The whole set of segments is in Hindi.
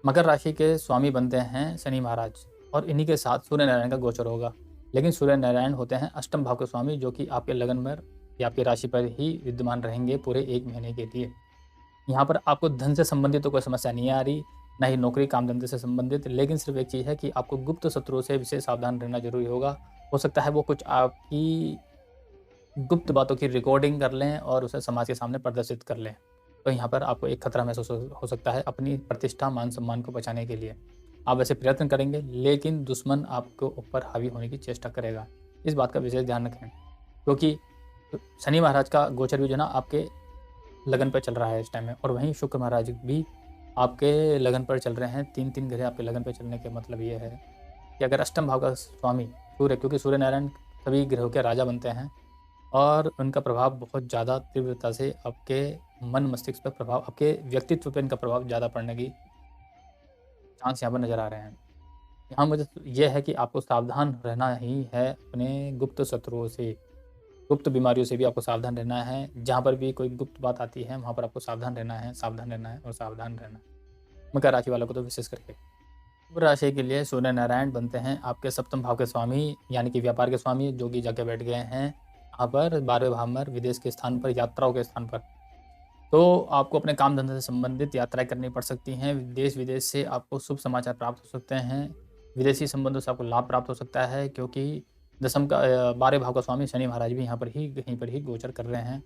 मकर राशि के स्वामी बनते हैं शनि महाराज और इन्हीं के साथ सूर्य नारायण का गोचर होगा। लेकिन सूर्य नारायण होते हैं अष्टम भाव के स्वामी, जो कि आपके लगन पर या आपकी राशि पर ही विद्यमान रहेंगे पूरे 1 महीने के लिए। यहाँ पर आपको धन से संबंधित तो कोई समस्या नहीं आ रही, ना ही नौकरी काम धंधे से संबंधित, लेकिन सिर्फ एक चीज़ है कि आपको गुप्त शत्रुओं से विशेष सावधान रहना जरूरी होगा। हो सकता है वो कुछ आपकी गुप्त बातों की रिकॉर्डिंग कर लें और उसे समाज के सामने प्रदर्शित कर लें। तो यहाँ पर आपको एक खतरा महसूस हो सकता है अपनी प्रतिष्ठा मान सम्मान को बचाने के लिए। आप वैसे प्रयत्न करेंगे, लेकिन दुश्मन आपके ऊपर हावी होने की चेष्टा करेगा। इस बात का विशेष ध्यान रखें, क्योंकि शनि महाराज का गोचर भी जो है ना आपके लगन पर चल रहा है इस टाइम में, और वहीं शुक्र महाराज भी आपके लगन पर चल रहे हैं। 3-3 ग्रह आपके लगन पर चलने के मतलब ये है कि अगर अष्टम भाव का स्वामी सूर्य, क्योंकि सूर्य नारायण सभी ग्रहों के राजा बनते हैं और उनका प्रभाव बहुत ज़्यादा तीव्रता से आपके मन मस्तिष्क पर प्रभाव, आपके व्यक्तित्व पर इनका प्रभाव ज़्यादा पड़ने की चांस यहाँ पर नज़र आ रहे हैं। यहाँ मुझे यह है कि आपको सावधान रहना ही है अपने गुप्त शत्रुओं से, गुप्त बीमारियों से भी आपको सावधान रहना है। जहाँ पर भी कोई गुप्त बात आती है वहाँ पर आपको सावधान रहना है, सावधान रहना है और सावधान रहना है। मकर राशि वालों को तो विशेष करके। मकर राशि के लिए सूर्य नारायण बनते हैं आपके सप्तम भाव के स्वामी, यानी कि व्यापार के स्वामी, जो कि जाके बैठ गए हैं यहाँ पर 12वें भाव में, विदेश के स्थान पर, यात्राओं के स्थान पर। तो आपको अपने काम धंधे से संबंधित यात्राएं करनी पड़ सकती हैं। देश विदेश से आपको शुभ समाचार प्राप्त हो सकते हैं। विदेशी संबंधों से आपको लाभ प्राप्त हो सकता है, क्योंकि दसम का 12वें भाव का स्वामी शनि महाराज भी यहाँ पर ही कहीं पर ही गोचर कर रहे हैं।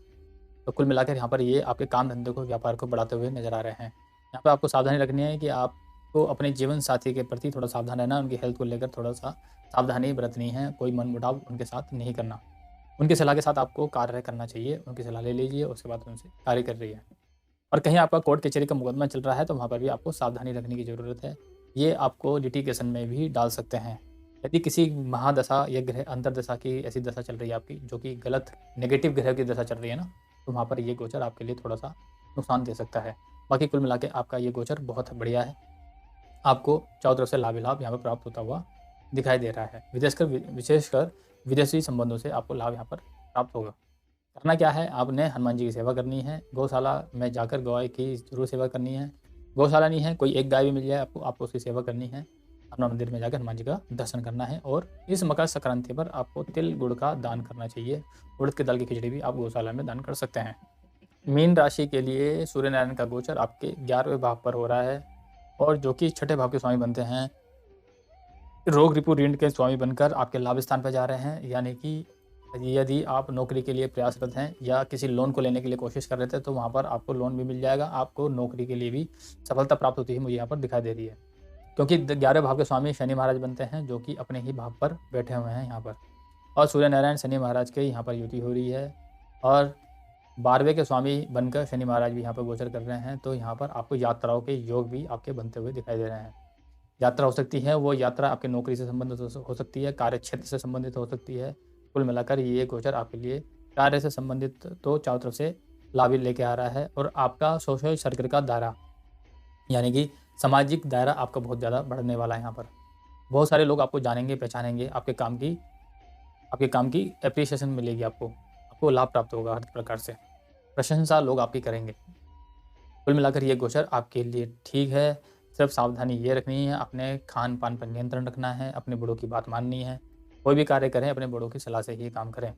तो कुल मिलाकर यहाँ पर ये आपके काम धंधे को, व्यापार को बढ़ाते हुए नजर आ रहे हैं। यहाँ पर आपको सावधानी रखनी है कि आपको अपने जीवन साथी के प्रति थोड़ा सावधान रहना, उनकी हेल्थ को लेकर थोड़ा सा सावधानी बरतनी है। कोई मनमुटाव उनके साथ नहीं करना। उनकी सलाह के साथ आपको कार्य करना चाहिए। उनकी सलाह ले लीजिए, उसके बाद उनसे कार्य कर रही है। और कहीं आपका कोर्ट कचहरी का मुकदमा चल रहा है तो वहाँ पर भी आपको सावधानी रखने की ज़रूरत है। ये आपको लिटिगेशन में भी डाल सकते हैं। यदि किसी महादशा या ग्रह अंतर्दशा की ऐसी दशा चल रही है आपकी, जो कि गलत नेगेटिव ग्रह की दशा चल रही है ना, तो वहाँ पर ये गोचर आपके लिए थोड़ा सा नुकसान दे सकता है। बाकी कुल मिला के आपका ये गोचर बहुत बढ़िया है। आपको चारों तरफ से लाभ ही लाभ यहाँ पर प्राप्त होता हुआ दिखाई दे रहा है। विशेषकर विदेशी संबंधों से आपको लाभ यहाँ पर प्राप्त होगा। करना क्या है, आपने हनुमान जी की सेवा करनी है। गौशाला में जाकर गाय की जरूर सेवा करनी है। गौशाला नहीं है, कोई एक गाय भी मिल जाए आपको उसकी सेवा करनी है। अपना मंदिर में जाकर हनुमान जी का दर्शन करना है। और इस मकर संक्रांति पर आपको तिल गुड़ का दान करना चाहिए। उड़द के दाल की खिचड़ी भी आप गौशाला में दान कर सकते हैं। मीन राशि के लिए सूर्य नारायण का गोचर आपके 11वें भाव पर हो रहा है, और जो कि छठे भाव के स्वामी बनते हैं, रोग रिपु ऋण के स्वामी बनकर आपके लाभ स्थान पर जा रहे हैं। यानी कि यदि आप नौकरी के लिए प्रयासरत हैं या किसी लोन को लेने के लिए कोशिश कर रहे थे, तो वहाँ पर आपको लोन भी मिल जाएगा। आपको नौकरी के लिए भी सफलता प्राप्त होती है, मुझे यहाँ पर दिखाई दे रही है। क्योंकि 11वें भाव के स्वामी शनि महाराज बनते हैं, जो कि अपने ही भाव पर बैठे हुए हैं यहाँ पर। और सूर्य नारायण शनि महाराज के यहाँ पर युति हो रही है, और 12वें के स्वामी बनकर शनि महाराज भी यहाँ पर गोचर कर रहे हैं। तो यहाँ पर आपको यात्राओं के योग भी आपके बनते हुए दिखाई दे रहे हैं। यात्रा हो सकती है, वो यात्रा आपके नौकरी से संबंधित हो सकती है, कार्य क्षेत्र से संबंधित हो सकती है। कुल मिलाकर ये गोचर आपके लिए कार्य से संबंधित तो चारों तरफ से लाभ ही लेके आ रहा है। और आपका सोशल सर्कल का दायरा, यानी कि सामाजिक दायरा आपका बहुत ज़्यादा बढ़ने वाला है। यहाँ पर बहुत सारे लोग आपको जानेंगे, पहचानेंगे। आपके काम की एप्रिसिएशन मिलेगी, आपको लाभ प्राप्त होगा हर प्रकार से। प्रशंसा लोग आपकी करेंगे। कुल मिलाकर ये गोचर आपके लिए ठीक है। सिर्फ सावधानी ये रखनी है, अपने खान पान पर नियंत्रण रखना है, अपने बड़ों की बात माननी है। कोई भी कार्य करें अपने बड़ों की सलाह से ही काम करें।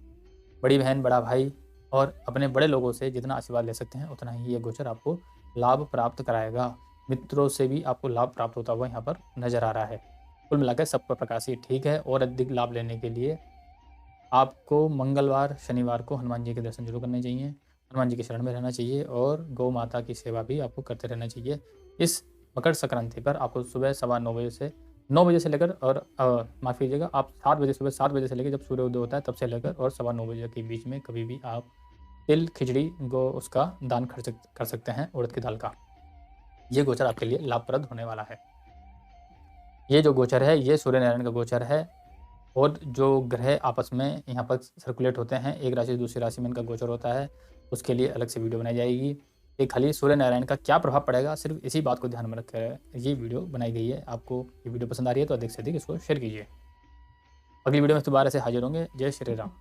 बड़ी बहन, बड़ा भाई और अपने बड़े लोगों से जितना आशीर्वाद ले सकते हैं उतना ही ये गोचर आपको लाभ प्राप्त कराएगा। मित्रों से भी आपको लाभ प्राप्त होता हुआ यहाँ पर नजर आ रहा है। कुल मिलाकर सब प्रकार से ठीक है। और अधिक लाभ लेने के लिए आपको मंगलवार, शनिवार को हनुमान जी के दर्शन जरूर करने चाहिए। हनुमान जी के शरण में रहना चाहिए और गौ माता की सेवा भी आपको करते रहना चाहिए। इस मकर संक्रांति पर आपको सुबह 9 बजे से लेकर, और माफ़ कीजिएगा, आप 7 बजे, सुबह 7 बजे से लेकर जब सूर्य उदय होता है तब से लेकर और 9:15 के बीच में कभी भी आप तिल, खिचड़ी, गो उसका दान कर सकते हैं, उड़द की दाल का। ये गोचर आपके लिए लाभप्रद होने वाला है। ये जो गोचर है ये सूर्य नारायण का गोचर है। और जो ग्रह आपस में यहाँ पर सर्कुलेट होते हैं, एक राशि से दूसरी राशि में इनका गोचर होता है, उसके लिए अलग से वीडियो बनाई जाएगी। ये खाली सूर्य नारायण का क्या प्रभाव पड़ेगा, सिर्फ इसी बात को ध्यान में रखकर ये वीडियो बनाई गई है। आपको ये वीडियो पसंद आ रही है तो अधिक से अधिक इसको शेयर कीजिए। अगली वीडियो में दोबारा से हाजिर होंगे। जय श्री राम।